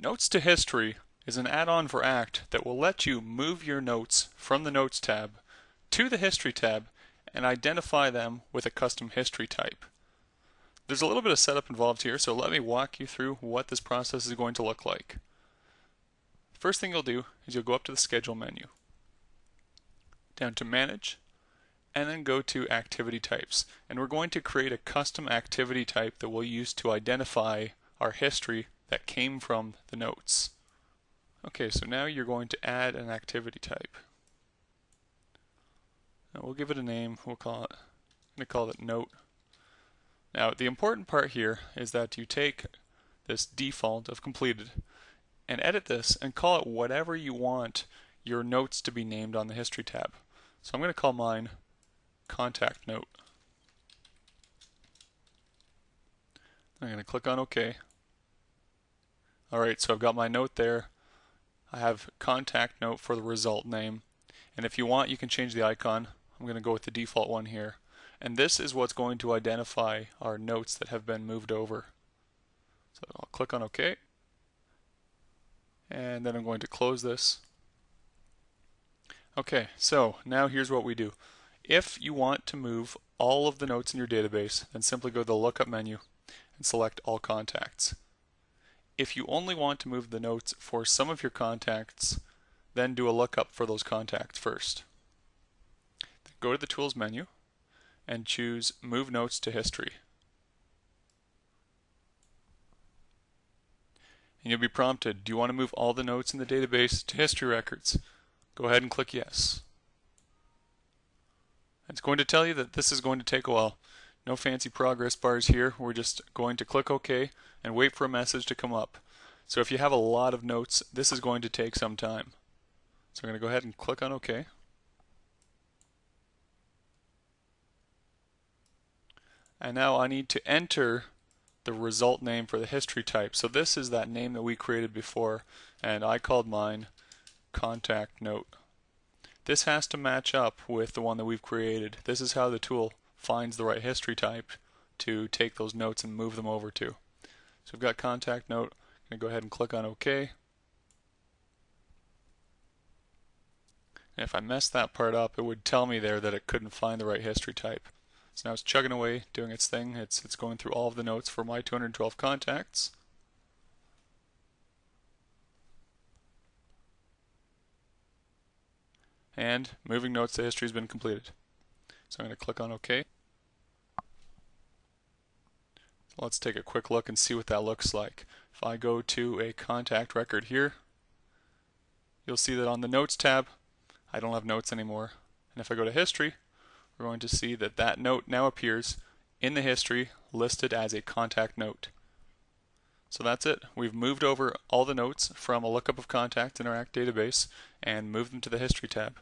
Notes2History is an add-on for ACT that will let you move your notes from the Notes tab to the History tab and identify them with a custom history type. There's a little bit of setup involved here, so let me walk you through what this process is going to look like. First thing you'll do is you'll go up to the Schedule menu, down to Manage, and then go to Activity Types. And we're going to create a custom activity type that we'll use to identify our history that came from the notes. Okay, so now you're going to add an activity type. Now we'll give it a name. I'm going to call it Note. Now the important part here is that you take this default of completed and edit this and call it whatever you want your notes to be named on the History tab. So I'm going to call mine Contact Note. I'm going to click on OK. Alright, so I've got my note there. I have Contact Note for the result name. And if you want, you can change the icon. I'm going to go with the default one here. And this is what's going to identify our notes that have been moved over. So I'll click on OK. And then I'm going to close this. Okay, so now here's what we do. If you want to move all of the notes in your database, then simply go to the lookup menu and select all contacts. If you only want to move the notes for some of your contacts, then do a lookup for those contacts first. Then go to the Tools menu and choose Move Notes to History. And you'll be prompted, do you want to move all the notes in the database to history records? Go ahead and click Yes. It's going to tell you that this is going to take a while. No fancy progress bars here. We're just going to click OK and wait for a message to come up. So if you have a lot of notes, this is going to take some time. So I'm going to go ahead and click on OK. And now I need to enter the result name for the history type. So this is that name that we created before, and I called mine Contact Note. This has to match up with the one that we've created. This is how the tool finds the right history type to take those notes and move them over to. So we've got Contact Note. I'm going to go ahead and click on OK. And if I messed that part up, it would tell me there that it couldn't find the right history type. So now it's chugging away, doing its thing. It's going through all of the notes for my 212 contacts. And moving notes to history has been completed. So I'm going to click on OK. Let's take a quick look and see what that looks like. If I go to a contact record here, you'll see that on the Notes tab, I don't have notes anymore. And if I go to History, we're going to see that that note now appears in the history listed as a contact note. So that's it. We've moved over all the notes from a lookup of contacts in our ACT database and moved them to the History tab.